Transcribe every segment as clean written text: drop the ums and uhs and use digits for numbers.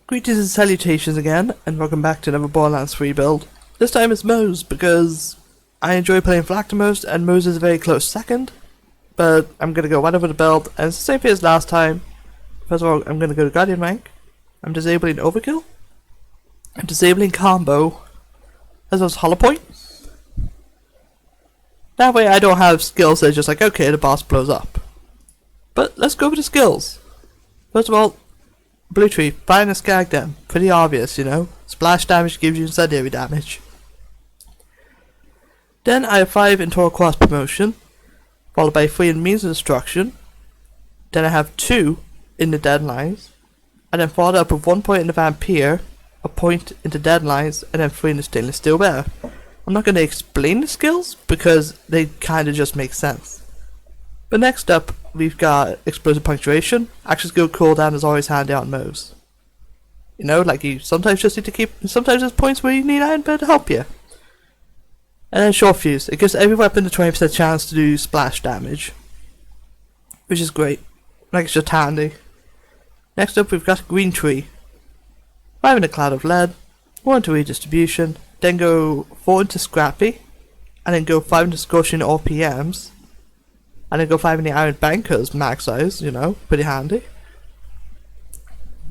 Greetings and salutations again, and welcome back to another Borderlands 3 build. This time it's Moze, because I enjoy playing Flak the most, and Moze is a very close second. But I'm going to go right over the build, and it's the same thing as last time. First of all, I'm going to go to Guardian rank. I'm disabling Overkill. I'm disabling Combo, as well as Hollow Point. That way I don't have skills that are just like, okay, the boss blows up. But let's go over the skills. First of all, Blue Tree, flying a skag them. Pretty obvious, you know. Splash damage gives you incendiary damage. Then I have 5 in Total Cross Promotion, followed by 3 in Means of Destruction. Then I have 2 in the Deadlines, and then followed up with 1 point in the Vampire, a point into Deadlines, and then 3 in the Stainless Steel Bear. I'm not going to explain the skills because they kind of just make sense. But next up, we've got Explosive Punctuation. Action skill cooldown is always handy on Moze. You know, like you sometimes just need to keep. Sometimes there's points where you need Iron Bear to help you. And then Short Fuse. It gives every weapon a 20% chance to do splash damage, which is great. Like it's just handy. Next up, we've got Green Tree. 5 in a Cloud of Lead, 1 into Redistribution, then go 4 into Scrappy, and then go 5 into Scorching or PMs. And then go 5 in the Iron Bankers max size, you know, pretty handy.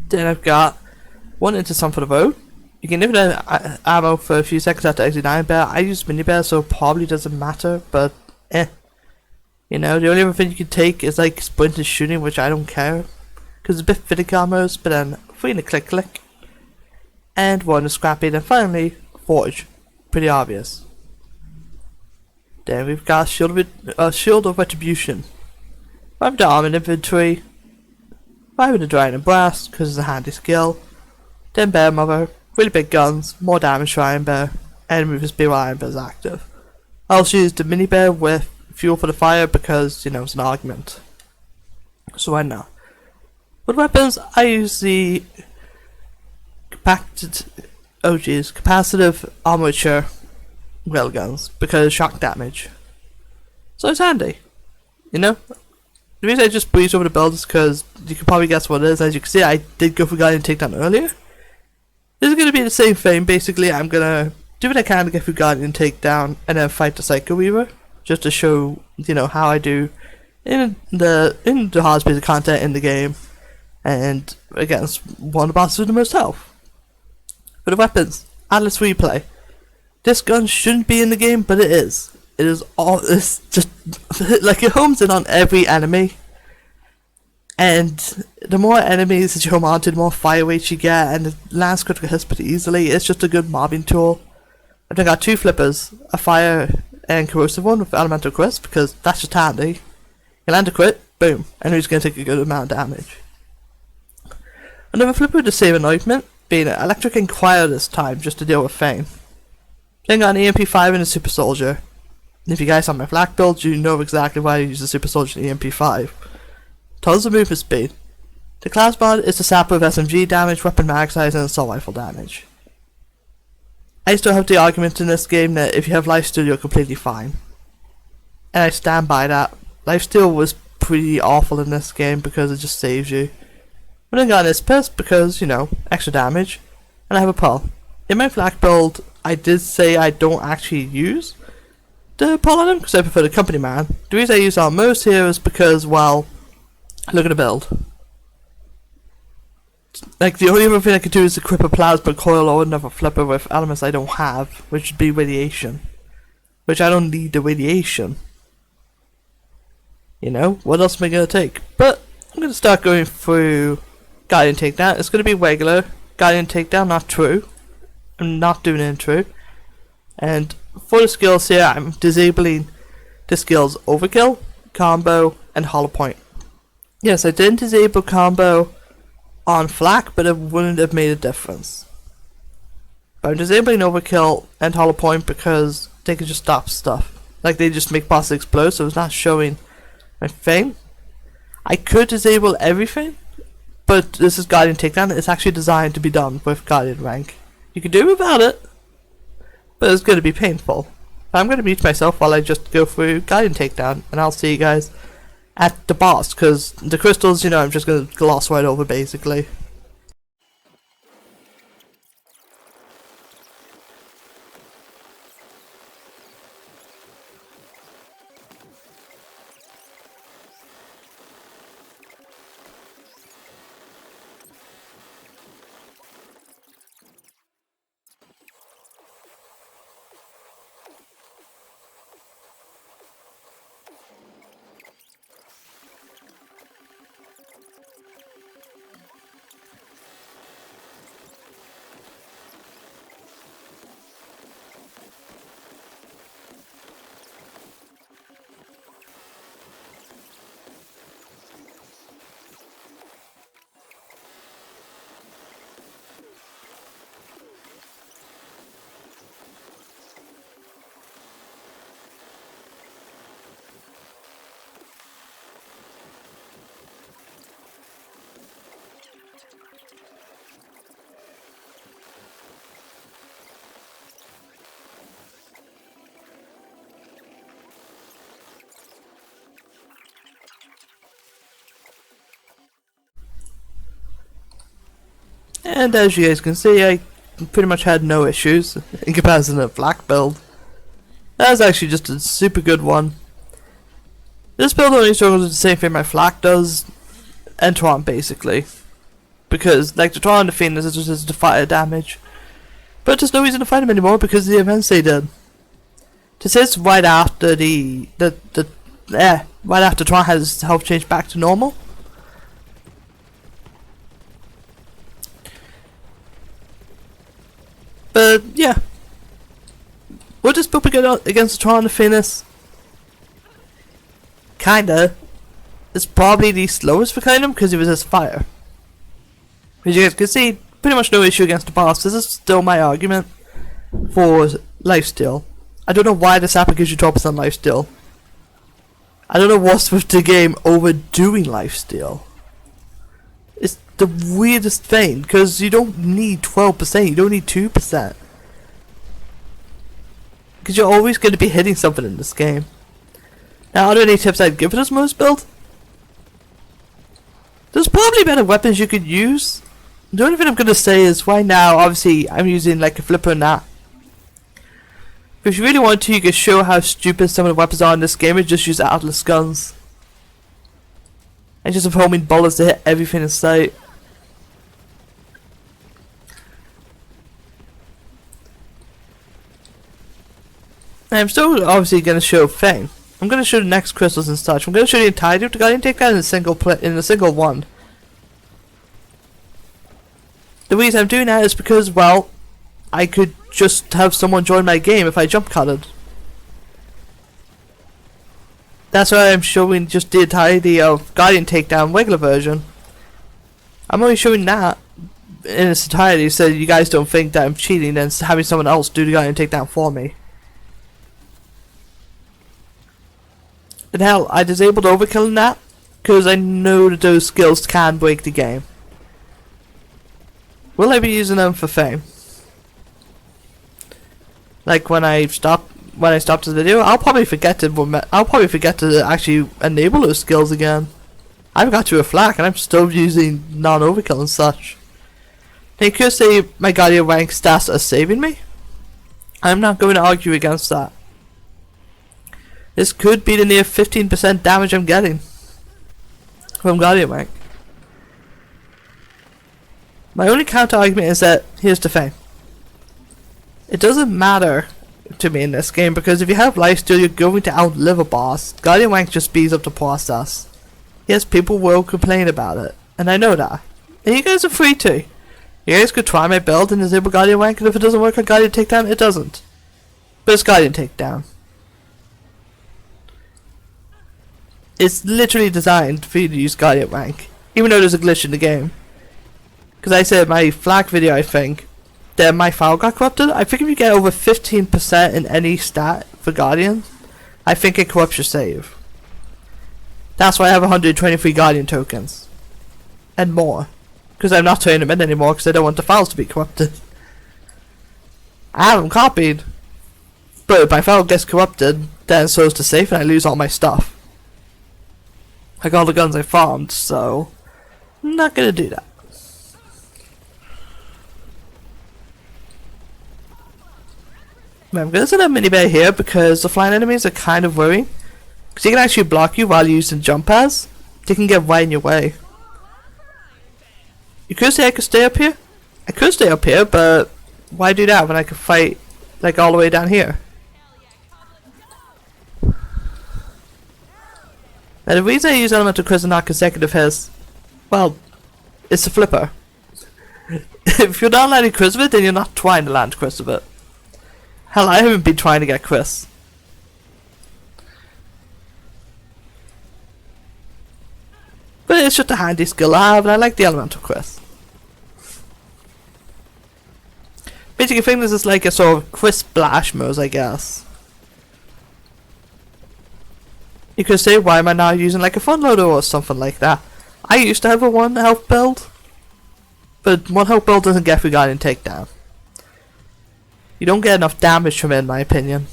Then I've got 1 into Some for the Road. You can infinite ammo for a few seconds after exiting Iron Bear. I use Mini Bear, so it probably doesn't matter, but You know, the only other thing you can take is like sprint and shooting, which I don't care. Because it's a bit fitting combos, but then 3 in a Click. And 1 in Scrappy, then finally Forge. Pretty obvious. Then we've got Shield of Retribution. 5 in the Armored Inventory, 5 in the Drying and Brass, because it's a handy skill. Then Bear Mother, really big guns, more damage for Iron Bear, and move the speed while Iron Bear is active. I also use the Mini Bear with Fuel for the Fire because, you know, it's an argument. So why not? With weapons, I use the capacitive armature railguns because shock damage. So it's handy, you know. The reason I just breezed over the build is because you can probably guess what it is. As you can see, I did go for Guardian Takedown earlier. This is going to be the same thing. Basically, I'm going to do what I can to get through Guardian Takedown and then fight the Psycho Weaver, just to show, you know, how I do in the hardest piece of content in the game and against one of the bosses with the most health. For the weapons, Atlas Replay. This gun shouldn't be in the game, but it is. It's just like it homes in on every enemy, and the more enemies that you home onto, the more fire rates you get, and it lands critical hits pretty easily. It's just a good mobbing tool. I've then got 2 flippers, a fire and corrosive one with elemental crisp, because that's just handy. You land a crit, boom, enemy's going to take a good amount of damage. Another flipper with the same anointment, being an Electric Inquire this time, just to deal with Fame. Then got an EMP5 and a Super Soldier. And if you guys have my Flak build, you know exactly why I use the Super Soldier and EMP5. Tons of movement speed. The class mod is the sapper of SMG damage, weapon mag size, and assault rifle damage. I still have the argument in this game that if you have lifesteal, you're completely fine. And I stand by that. Lifesteal was pretty awful in this game because it just saves you. But I got this pissed because, you know, extra damage. And I have a Pearl. In my Flak build, I did say I don't actually use the Pearl on him because I prefer the Company Man. The reason I use it on Moze here is because, well, look at the build. Like, the only other thing I could do is equip a Plasma Coil or another flipper with elements I don't have, which would be Radiation. Which I don't need the Radiation. You know, what else am I going to take? But I'm going to start going through Guardian Takedown. It's going to be regular Guardian Takedown, not true. I'm not doing it in true. And for the skills here, I'm disabling the skills Overkill, Combo, and Hollow Point. Yes, I didn't disable Combo on Flak, but it wouldn't have made a difference. But I'm disabling Overkill and Hollow Point because they can just stop stuff. Like, they just make bosses explode, so it's not showing my thing. I could disable everything, but this is Guardian Takedown. It's actually designed to be done with Guardian rank. You can do without it, but it's going to be painful. I'm going to mute myself while I just go through Guardian Takedown, and I'll see you guys at the boss, because the crystals, you know, I'm just going to gloss right over basically. And as you guys can see, I pretty much had no issues in comparison to the Flak build. That was actually just a super good one. This build only struggles with the same thing my Flak does, and Tron basically. Because, like, the Tron and the Phoenix is just the fire damage. But there's no reason to fight him anymore because of the events they did. This is right after right after Tron has his health change back to normal. But yeah, we'll just build against the Tron and the Phoenix. Kinda. It's probably the slowest for kind of because he resists fire. As you guys can see, pretty much no issue against the boss. This is still my argument for lifesteal. I don't know why this app gives you 12% lifesteal. I don't know what's with the game overdoing lifesteal. It's the weirdest thing, because you don't need 12%, you don't need 2%. Because you're always going to be hitting something in this game. Now, are there any tips I'd give for this Moze build? There's probably better weapons you could use. The only thing I'm going to say is, right now, obviously, I'm using like a flipper and that. If you really want to, you can show how stupid some of the weapons are in this game and just use Atlas guns. And just have homing bullets to hit everything in sight. And I'm still obviously going to show Fang. I'm going to show the next crystals and such. I'm going to show the entirety of the Guardian Takedown in a single one. The reason I'm doing that is because, well, I could just have someone join my game if I jump cutted. That's why I'm showing just the entirety of Guardian Takedown regular version. I'm only showing that in its entirety so you guys don't think that I'm cheating and having someone else do the Guardian Takedown for me. And hell, I disabled overkill in that because I know that those skills can break the game. Will I be using them for fame? Like when I stopped the video, I'll probably forget to actually enable those skills again. I've got to a Flak and I'm still using non-overkill and such. Now you could say my Guardian rank stats are saving me. I'm not going to argue against that. This could be the near 15% damage I'm getting from Guardian rank. My only counter argument is that here's the thing. It doesn't matter to me in this game because if you have lifesteal, you're going to outlive a boss. Guardian rank just speeds up the process. Yes, people will complain about it, and I know that. And you guys are free to. You guys could try my build and disable Guardian rank, and if it doesn't work on Guardian Takedown, it doesn't. But it's Guardian Takedown. It's literally designed for you to use Guardian rank, even though there's a glitch in the game. Because I said in my Flak video, I think, that my file got corrupted. I think if you get over 15% in any stat for Guardian, I think it corrupts your save. That's why I have 123 Guardian tokens. And more. Because I'm not turning them in anymore because I don't want the files to be corrupted. I have them copied. But if my file gets corrupted, then so is the safe and I lose all my stuff. Like all the guns I farmed, so I'm not gonna do that. I'm gonna set a mini bear here because the flying enemies are kind of worrying. Because they can actually block you while using jump pads. They can get right in your way. You could say I could stay up here. I could stay up here, but why do that when I could fight like all the way down here? Now the reason I use elemental crits and not consecutive hits, well, it's a flipper. If you're not landing crits of it, then you're not trying to land crits of it. Hell, I haven't been trying to get crits. But it's just a handy skill I have, and I like the elemental crits. Basically, I think this is like a sort of crit splash Moze, I guess. You could say, why am I now using like a fun loader or something like that? I used to have a 1 health build, but 1 health build doesn't get through Guardian Takedown. You don't get enough damage from it, in my opinion.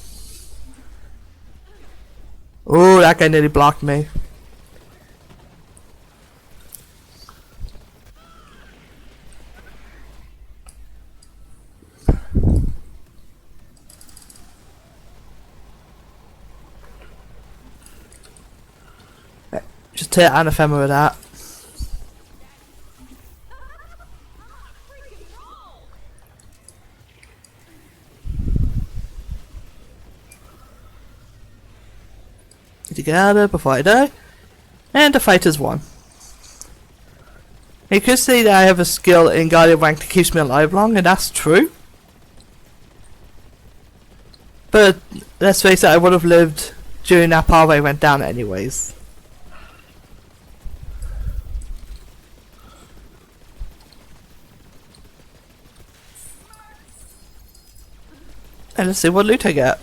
Oh, that guy nearly blocked me. Just hit anathema with that. Need to get out of it before I die. And the fight is won. You could say that I have a skill in Guardian rank that keeps me alive long, and that's true. But let's face it, I would have lived during that part where I went down anyways. And let's see what loot I get.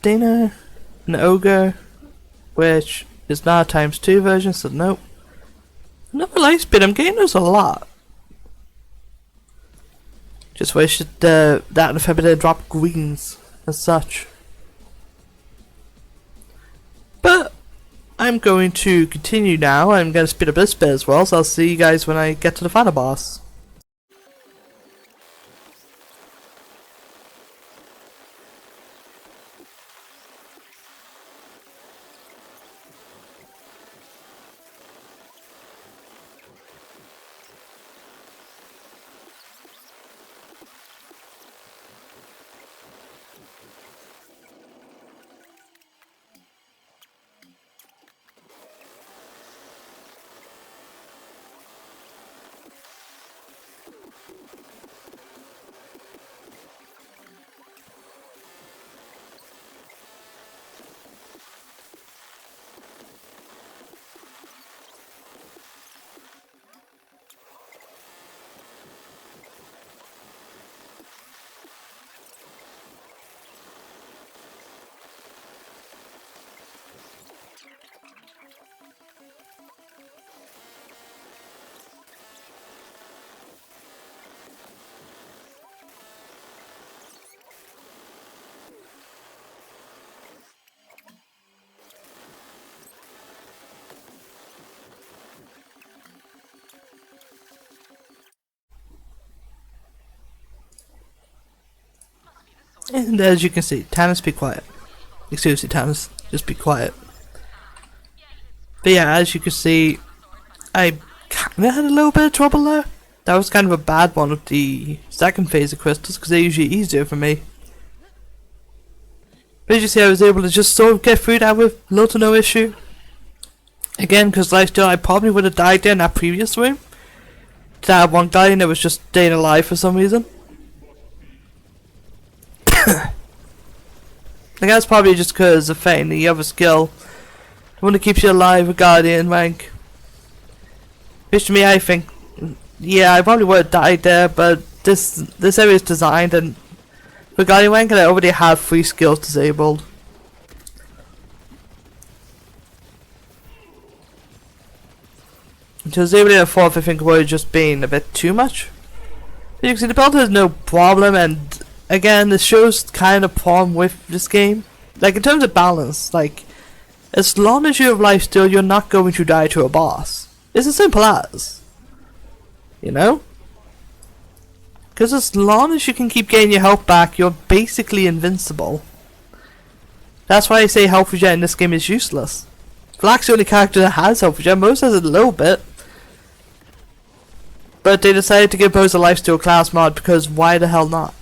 Dana, an ogre, which is now a ×2 version, so nope. Another light speed, I'm getting those a lot. Just wish that that if I did drop greens as such. But I'm going to continue now. I'm going to speed up this bit as well, so I'll see you guys when I get to the final boss. And as you can see, Tannis, be quiet. Excuse me, Tannis, just be quiet. But yeah, as you can see, I kinda had a little bit of trouble there. That was kind of a bad one with the second phase of crystals, because they're usually easier for me. But as you see, I was able to just sort of get through that with little to no issue. Again, because lifesteal, I probably would have died there in that previous room. That one guy that was just staying alive for some reason. I guess probably just because of Fane, the other skill, the one that keeps you alive with Guardian rank. Which to me, I think, yeah, I probably would have died there, but this area is designed and for Guardian rank, and I already have 3 skills disabled. To disable it at 4th, I think would have just been a bit too much. But you can see the belt has no problem, and again, this shows kind of problem with this game. Like, in terms of balance, like, as long as you have life steal, you're not going to die to a boss. It's as simple as. You know? Because as long as you can keep getting your health back, you're basically invincible. That's why I say health regen in this game is useless. Black's the only character that has health regen. Moze has it a little bit. But they decided to give Moze a lifesteal class mod because why the hell not?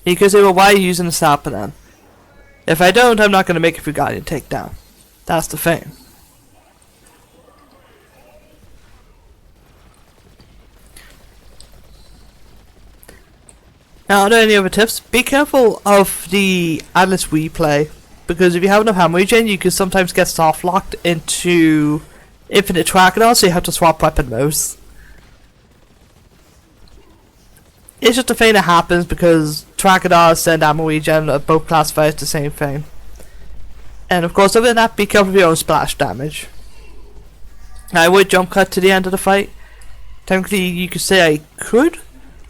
Because they were, why are you using the sapper then? If I don't, I'm not going to make it through Guardian takedown. That's the thing. Now, are there any other tips? Be careful of the Atlas replay, because if you have enough hammer regen, you can sometimes get soft locked into infinite trackdown, so you have to swap weapon modes. It's just a thing that happens because Trackadars and ammo regen are both classified as the same thing. And of course, other than that, be careful of your own splash damage. Now, I would jump cut to the end of the fight. Technically, you could say I could,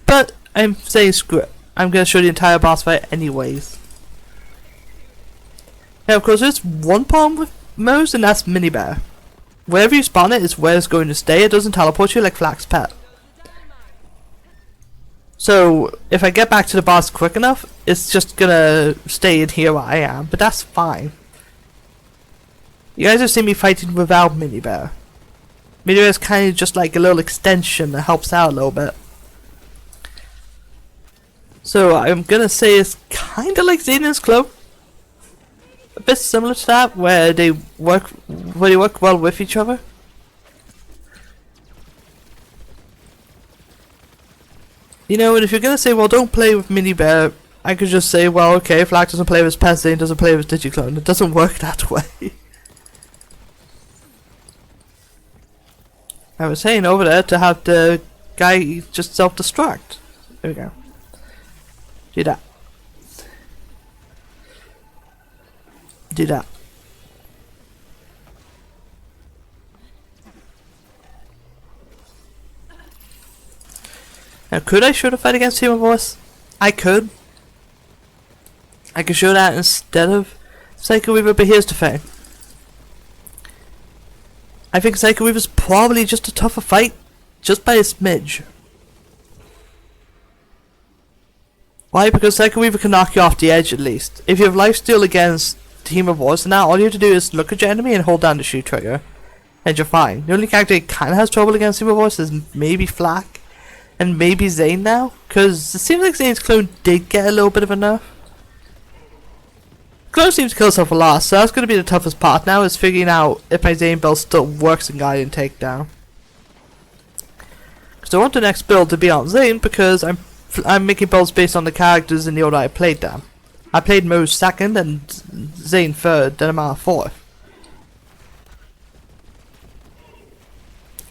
but I'm saying screw it. I'm going to show the entire boss fight anyways. Now, of course, there's one problem with Moze, and that's Mini Bear. Wherever you spawn it is where it's going to stay. It doesn't teleport you like Flack's pet. So if I get back to the boss quick enough, it's just gonna stay in here where I am, but that's fine. You guys have seen me fighting without Mini Bear. Mini Bear is kind of just like a little extension that helps out a little bit. So I'm gonna say it's kind of like Xenon's Cloak. A bit similar to that, where they work well with each other. You know, and if you're gonna say, well, don't play with Mini Bear, I could just say, well, okay, Flak doesn't play with pet, Zane doesn't play with Digiclone. It doesn't work that way. I was saying over there to have the guy just self-destruct. There we go. Do that. Do that. Now, could I show the fight against Human Voice? I could. I could show that instead of Psycho Weaver, but here's the thing. I think Psycho Weaver's probably just a tougher fight, just by a smidge. Why? Because Psycho Weaver can knock you off the edge at least. If you have lifesteal against Team of Wars, now all you have to do is look at your enemy and hold down the shoot trigger, and you're fine. The only character that kind of has trouble against Team of Wars is maybe Flak. And maybe Zane now, because it seems like Zane's clone did get a little bit of a nerf. Clone seems to kill himself a lot, so that's going to be the toughest part now, is figuring out if my Zane build still works in Guardian Takedown. Because I want the next build to be on Zane, because I'm making builds based on the characters in the order I played them. I played Moze second and Zane third, then I'm on fourth.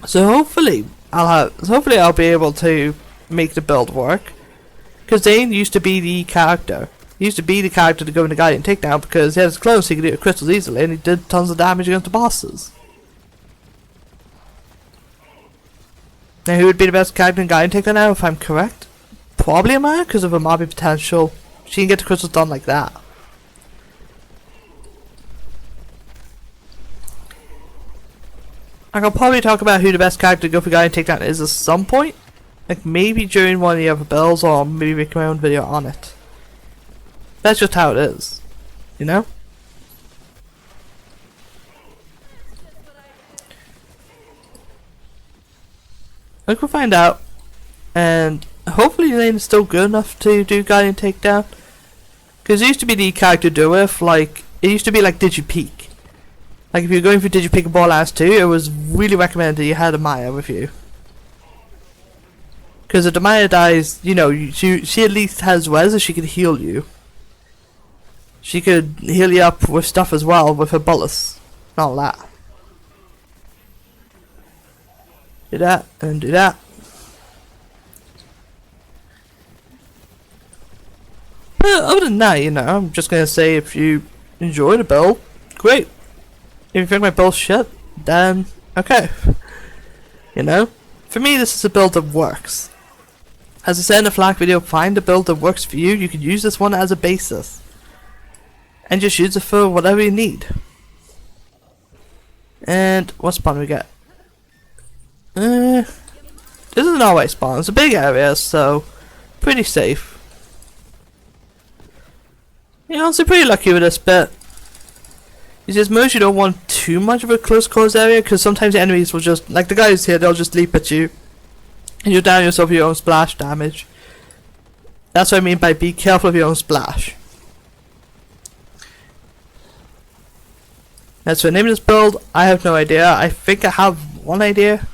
So hopefully I'll be able to make the build work. Because Zane used to be the character. He used to be the character to go into Guardian Takedown because he had his clones so he could do crystals easily and he did tons of damage against the bosses. Now who would be the best character in Guardian Takedown now if I'm correct? Probably Amaya because of her mobby potential. She can get the crystals done like that. I can probably talk about who the best character to go for Guardian Takedown is at some point. Like maybe during one of the other builds or maybe make my own video on it. That's just how it is. You know? I can find out. And hopefully Lane is still good enough to do Guardian Takedown. Because it used to be the character to do with, like, it used to be like DigiPeak. Like if you're going for DigiPeak and Borderlands 2, it was really recommended that you had Amaya with you. Because if Amaya dies, you know, she at least has res and she can heal you. She could heal you up with stuff as well, with her bullets. And all that. Do that, and do that. But other than that, you know, I'm just going to say if you enjoy the build, great. If you think my build's shit, then okay. You know? For me, this is a build that works. As I said in the Flak video, find a build that works for you. You can use this one as a basis. And just use it for whatever you need. And what spawn do we get? This is an always spawn. It's a big area, so pretty safe. You know, so pretty lucky with this bit. He says most you don't want too much of a close quarters area because sometimes the enemies will just, like the guys here, they'll just leap at you and you'll down yourself with your own splash damage. That's what I mean by be careful of your own splash. As for the name of this build, I have no idea. I think I have one idea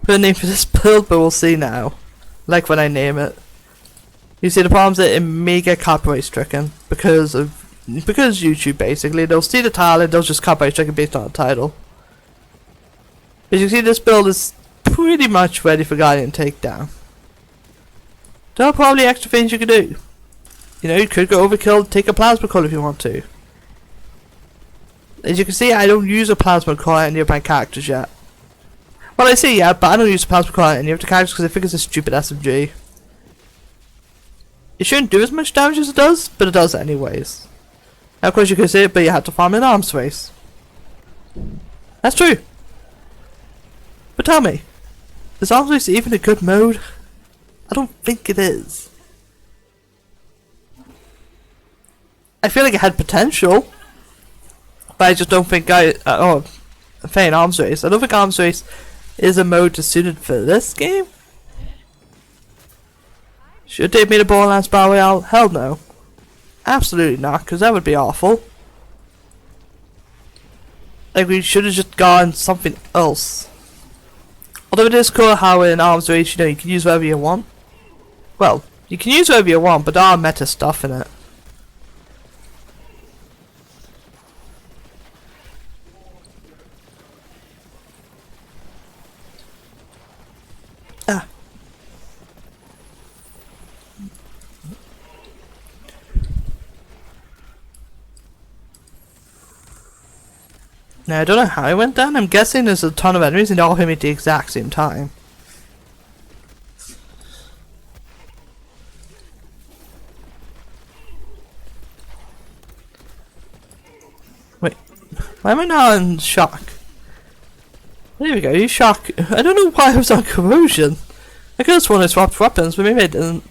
for the name for this build, but we'll see now. Like when I name it. You see the problem is that it may get copyright stricken because YouTube basically, they'll see the title and they'll just copyright strike it based on the title. As you can see, this build is pretty much ready for Guardian Takedown. There are probably extra things you could do. You know, you could go overkill, take a plasma core if you want to. As you can see, I don't use a plasma core on any of my characters yet. Well, I say yeah, but I don't use a plasma core on any of the characters because I think it's a stupid SMG. It shouldn't do as much damage as it does, but it does anyways. Now, of course you could say it, but you have to farm in arms race. That's true. But tell me, is arms race even a good mode? I don't think it is. I feel like it had potential, but I just don't think I'm playing Arms Race. I don't think Arms Race is a mode that's suited for this game. Should they have made a Borderlands Battle Royale? Hell no. Absolutely not, because that would be awful. Like, we should have just gone something else. Although it is cool how in Arms Race, you know, you can use whatever you want. Well, you can use whatever you want, but there are meta stuff in it. Ah. Now, I don't know how I went down. I'm guessing there's a ton of enemies and they all hit me at the exact same time. Wait, why am I now in shock? There we go, you shock. I don't know why I was on corrosion. I could have sworn I swapped weapons, but maybe I didn't.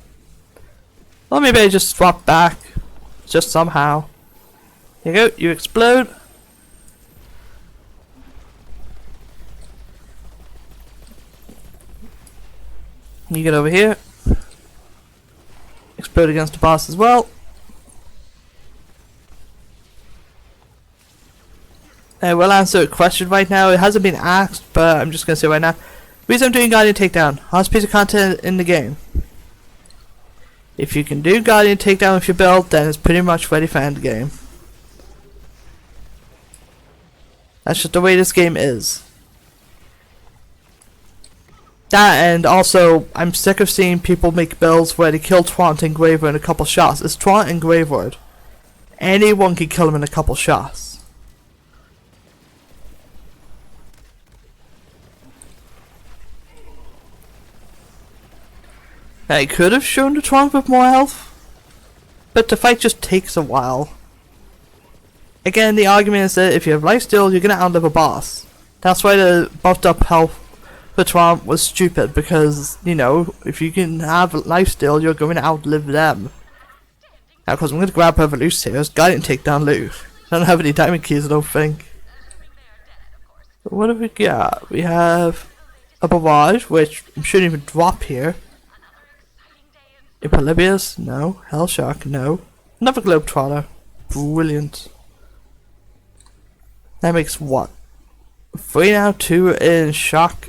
Or maybe I just swapped back. Just somehow. Here you go, you explode. You get over here. Explode against the boss as well. I will answer a question right now. It hasn't been asked, but I'm just going to say right now. Reason I'm doing Guardian Takedown. Hardest piece of content in the game. If you can do Guardian Takedown with your build, then it's pretty much ready for end game. That's just the way this game is. That, and also, I'm sick of seeing people make builds where they kill Twant and Graver in a couple shots. It's Twant and Graver. Anyone can kill him in a couple shots. Now, I could have shown the Twant with more health, but the fight just takes a while. Again, the argument is that if you have lifesteal, you're going to outlive a boss. That's why the buffed up health for Twant was stupid, because, you know, if you can have lifesteal, you're going to outlive them. Now, of course, I'm going to grab her loose here. Guardian Takedown loot. I don't have any diamond keys, I don't think. But what have we got? We have a barrage, which shouldn't even drop here. Polybius? No. Hellshark? No. Another Globetrotter. Brilliant. That makes what? 3 now, 2 in shock.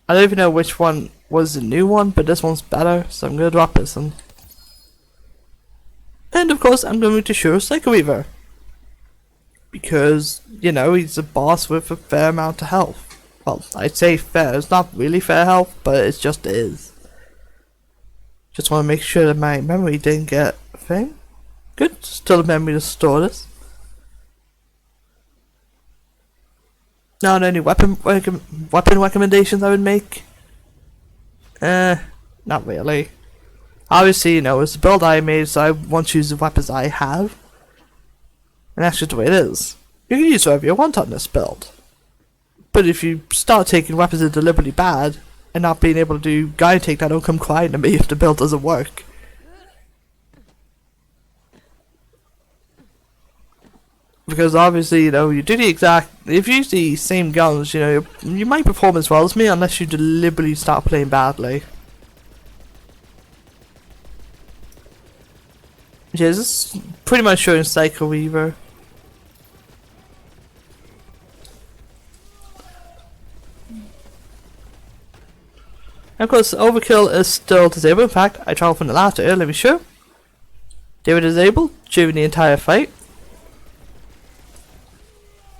I don't even know which one was the new one, but this one's better, so I'm gonna drop this one. And of course, I'm going to show Psycho Weaver. Because, you know, he's a boss with a fair amount of health. Well, I'd say fair. It's not really fair health, but it just is. Just want to make sure that my memory didn't get a thing. Good, still a memory to store this. Not any weapon recommendations I would make. Not really. Obviously, you know, it's the build I made, so I want to use the weapons I have. And that's just the way it is. You can use whatever you want on this build. But if you start taking weapons that are deliberately bad, and not being able to do Guardian Takedown, don't come crying to me if the build doesn't work. Because obviously, you know, you do the exact... If you use the same guns, you know, you might perform as well as me unless you deliberately start playing badly. Yeah, this is pretty much showing Psycho Weaver. And of course, Overkill is still disabled. In fact, I traveled from the last earlier, let me show. They were disabled during the entire fight.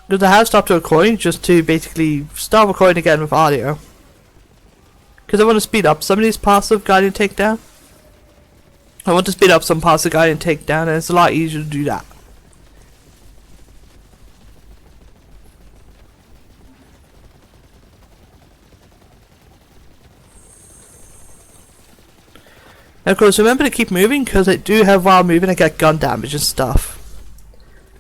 Because I have stopped recording just to basically start recording again with audio. Because I want to speed up some of these parts of Guardian Takedown. I want to speed up some parts of Guardian Takedown, and it's a lot easier to do that. Now of course, remember to keep moving, because I do have while moving I get gun damage and stuff.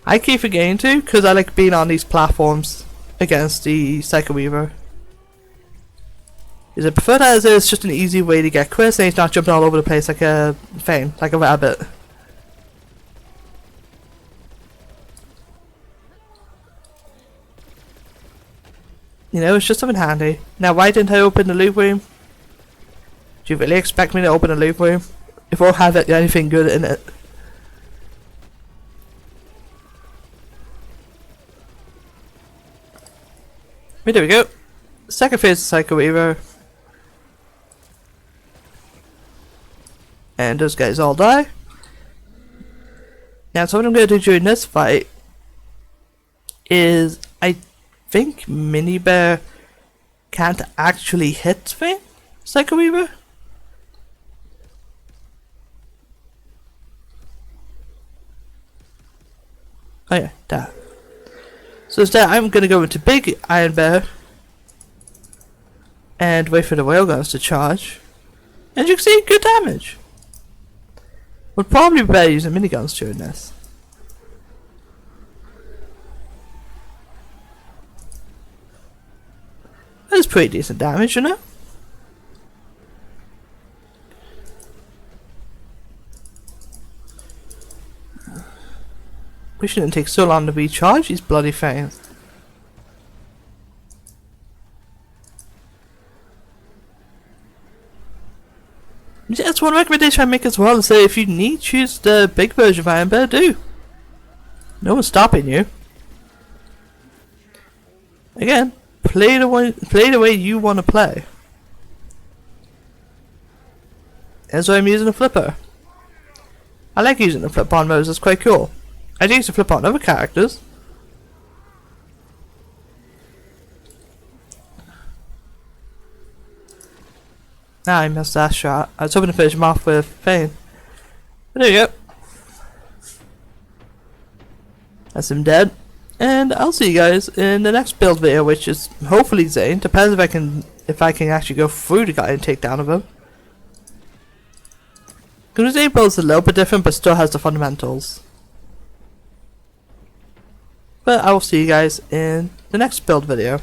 I keep forgetting to, because I like being on these platforms against the Psycho Weaver. Is I prefer that as it's just an easy way to get Chris and he's not jumping all over the place like a Fane, like a rabbit. You know, it's just something handy. Now, why didn't I open the loot room? Do you really expect me to open a loot room? It won't have anything good in it. There we go. Second phase of Psycho Weaver. And those guys all die. Now, so what I'm going to do during this fight is I think Mini Bear can't actually hit Psycho Weaver. Oh yeah, that. So instead I'm gonna go into Big Iron Bear and wait for the railguns to charge. And you can see good damage. Would probably be better using miniguns during this. That's pretty decent damage, you know? We shouldn't take so long to recharge these bloody things. That's one recommendation I make as well, is say if you need to choose the big version of Iron Bear, do. No one's stopping you. Again, play the way you want to play. That's why I'm using a flipper. I like using the flip on Moze, it's quite cool. I do use to flip on other characters. Nah, I missed that shot. I was hoping to finish him off with Fane. But there you go. That's him dead. And I'll see you guys in the next build video, which is hopefully Zane. Depends if I can actually go through the guy and take down of him. Because Zane build's a little bit different, but still has the fundamentals. But I will see you guys in the next build video.